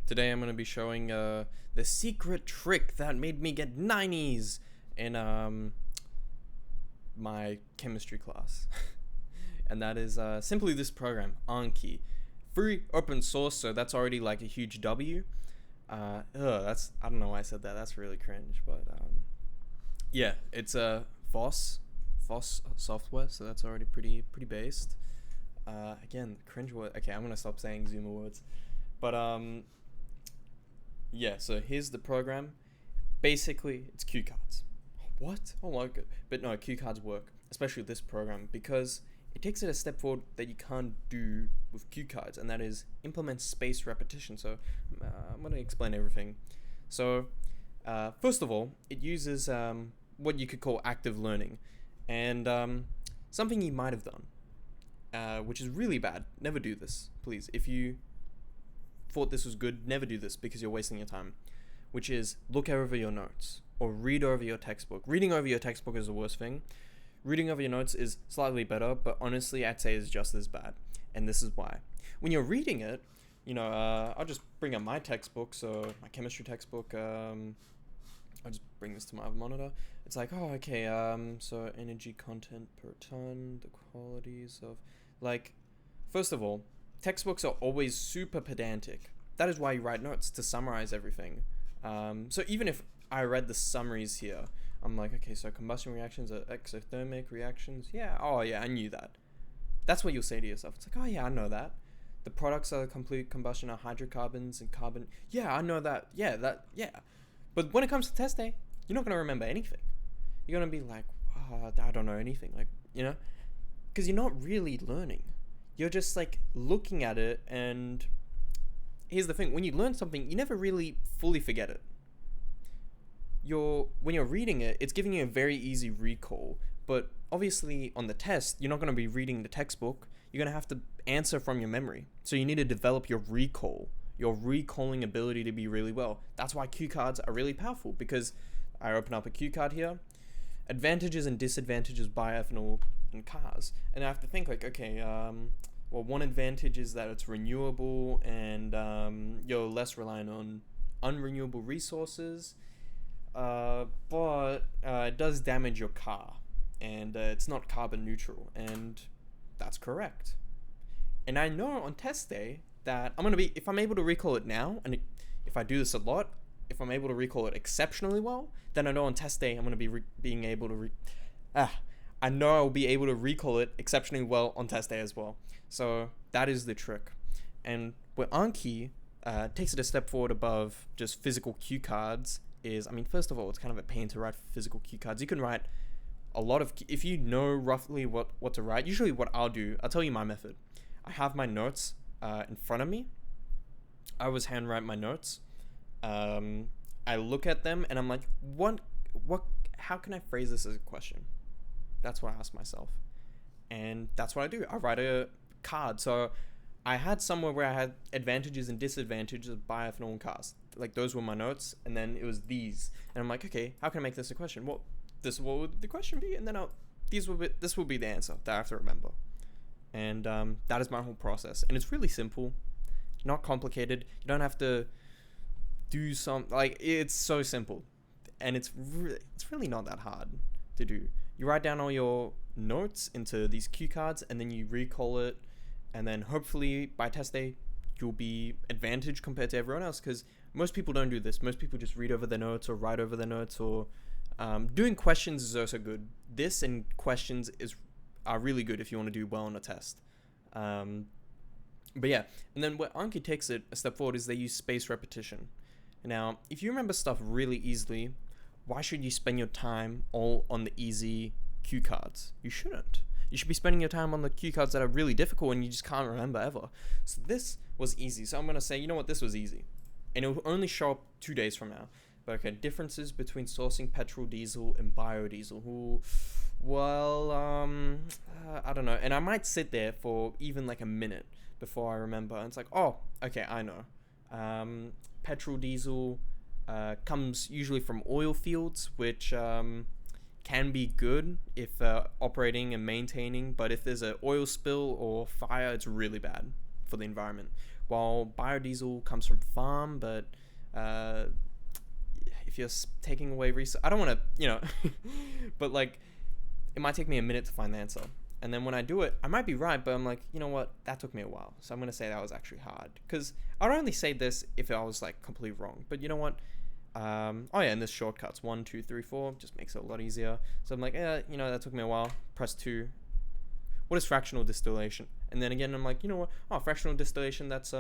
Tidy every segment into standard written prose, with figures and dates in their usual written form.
Today I'm going to be showing the secret trick that made me get 90s in my chemistry class. And that is simply this program, Anki. Free, open source, so that's already like a huge W. I don't know why I said that, that's really cringe, but yeah, it's a FOSS software, so that's already pretty based. Again, cringe word. Okay, I'm gonna stop saying Zoomer words. But yeah, so here's the program. Basically, it's cue cards. What? Oh my god. But no, cue cards work, especially with this program, because it takes it a step forward that you can't do with cue cards, and that is implement spaced repetition. So I'm going to explain everything. So first of all, it uses what you could call active learning, and something you might have done, which is really bad. Never do this, please. If you thought this was good, never do this because you're wasting your time, which is look over your notes or read over your textbook. Reading over your textbook is the worst thing. Reading over your notes is slightly better, but honestly, I'd say it's just as bad. And this is why. When you're reading it, I'll just bring up my textbook, so my chemistry textbook. I'll just bring this to my monitor. It's like, oh, okay, so energy content per ton, the qualities of, first of all, textbooks are always super pedantic. That is why you write notes, to summarize everything. So even if I read the summaries here, I'm like, okay, so combustion reactions are exothermic reactions. Yeah, oh yeah, I knew that. That's what you'll say to yourself. It's like, oh yeah, I know that. The products of complete combustion are hydrocarbons and carbon. Yeah, I know that. Yeah. But when it comes to test day, you're not going to remember anything. You're going to be like, oh, I don't know anything. Because you're not really learning. You're just like looking at it, and here's the thing. When you learn something, you never really fully forget it. When you're reading it, it's giving you a very easy recall. But obviously on the test, you're not going to be reading the textbook. You're going to have to answer from your memory. So you need to develop your recall, your recalling ability to be really well. That's why cue cards are really powerful, because I open up a cue card here. Advantages and disadvantages bioethanol and cars. And I have to think well, one advantage is that it's renewable, and you're less reliant on unrenewable resources. But it does damage your car, and it's not carbon neutral, and that's correct. And I know on test day that if I'm able to recall it now, and if I do this a lot, if I'm able to recall it exceptionally well, then I know on test day I'm going to be being able to I know I'll be able to recall it exceptionally well on test day as well. So that is the trick. And where Anki takes it a step forward above just physical cue cards is, first of all, it's kind of a pain to write physical cue cards. You can write a lot of, if you know roughly what to write, usually what I'll tell you my method. I have my notes in front of me. I always handwrite my notes. I look at them and I'm like, how can I phrase this as a question? That's what I ask myself. And that's what I do. I write a card. So I had somewhere where I had advantages and disadvantages of bioethanol and cars. Like, those were my notes, and then it was these. And I'm like, okay, how can I make this a question? What would the question be? And then this will be the answer that I have to remember. And that is my whole process. And it's really simple, not complicated. You don't have to do it's so simple. And it's really not that hard to do. You write down all your notes into these cue cards, and then you recall it. And then hopefully by test day, you'll be advantaged compared to everyone else, because most people don't do this. Most people just read over their notes or write over their notes, or doing questions is also good. This and questions are really good if you want to do well on a test. But yeah, and then where Anki takes it a step forward is they use spaced repetition. Now, if you remember stuff really easily, why should you spend your time all on the easy cue cards? You shouldn't. You should be spending your time on the cue cards that are really difficult and you just can't remember ever. So this was easy. So I'm going to say, you know what, this was easy. And it will only show up 2 days from now. But okay, differences between sourcing petrol, diesel, and biodiesel. I don't know. And I might sit there for even like a minute before I remember. And it's like, oh, okay, I know. Petrol, diesel comes usually from oil fields, which can be good if operating and maintaining, but if there's an oil spill or fire, it's really bad for the environment. while biodiesel comes from farm, but uh, if you're taking away research, I don't want to, but like it might take me a minute to find the answer. And then when I do it, I might be right, but I'm like, you know what? That took me a while. So I'm going to say that was actually hard. Because I'd only say this if I was like completely wrong. But you know what? Oh yeah, and there's shortcuts. 1, 2, 3, 4. Just makes it a lot easier. So I'm like, that took me a while. Press 2. What is fractional distillation? And then again, I'm like, you know what? Oh, fractional distillation, that's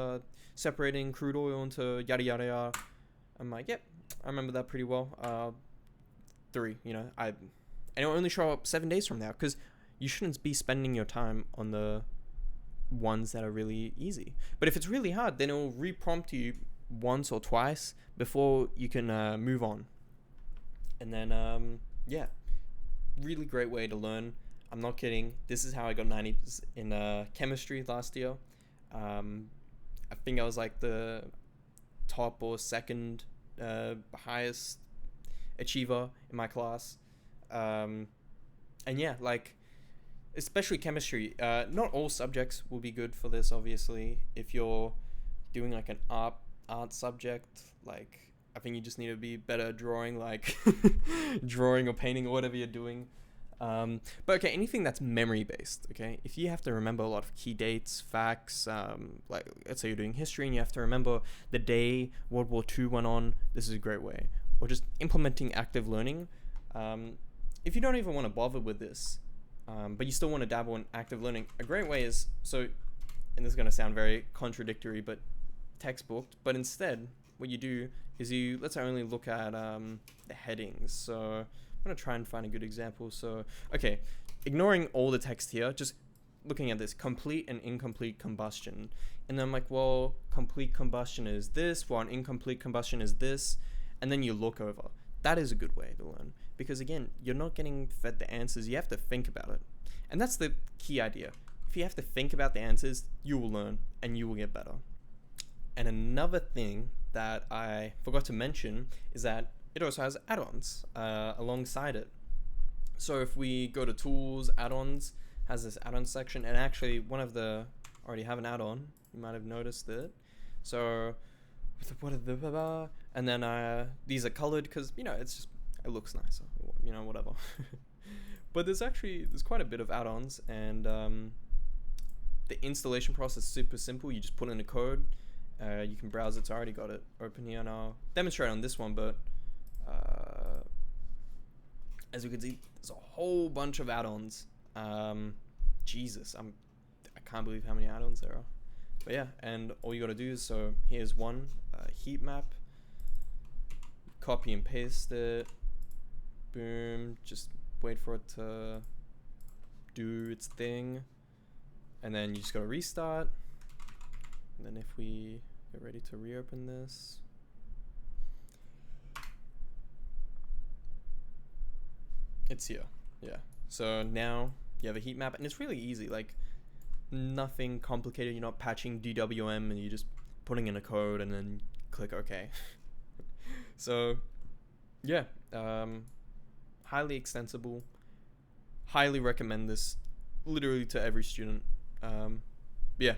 separating crude oil into yada, yada, yada. I'm like, yep, I remember that pretty well. 3, and it'll only show up 7 days from now, because you shouldn't be spending your time on the ones that are really easy. But if it's really hard, then it'll re-prompt you once or twice before you can move on. And then, really great way to learn. I'm not kidding. This is how I got 90s in chemistry last year. I think I was like the top or second highest achiever in my class. And yeah, like, especially chemistry. Not all subjects will be good for this, obviously. If you're doing like an art subject, like, I think you just need to be better at drawing, like drawing or painting or whatever you're doing. But okay, anything that's memory based, okay? If you have to remember a lot of key dates, facts, like let's say you're doing history and you have to remember the day World War II went on, this is a great way. Or just implementing active learning. If you don't even want to bother with this, but you still want to dabble in active learning, a great way is, and this is going to sound very contradictory, but textbook, but instead what you do is let's say only look at the headings. So I'm going to try and find a good example. So, okay, ignoring all the text here, just looking at this, complete and incomplete combustion. And then I'm like, well, complete combustion is this, while an incomplete combustion is this. And then you look over. That is a good way to learn. Because again, you're not getting fed the answers, you have to think about it. And that's the key idea. If you have to think about the answers, you will learn and you will get better. And another thing that I forgot to mention is that it also has add-ons alongside it. So if we go to tools, add-ons, has this add-on section, and actually already have an add-on, you might have noticed it. So and then these are colored because it looks nicer, whatever. But there's quite a bit of add-ons, and the installation process is super simple. You just put in a code, you can browse it. So I already got it open here, and I'll demonstrate on this one, but as you can see, there's a whole bunch of add-ons. Jesus, I can't believe how many add-ons there are. But yeah, and all you gotta do is, so here's one, heat map, copy and paste it, boom, just wait for it to do its thing, and then you just gotta restart. And then if we get ready to reopen this, it's here. Yeah, so now you have a heat map, and it's really easy, like nothing complicated. You're not patching DWM and you're just putting in a code and then click OK. So yeah, highly extensible, highly recommend this literally to every student. Yeah,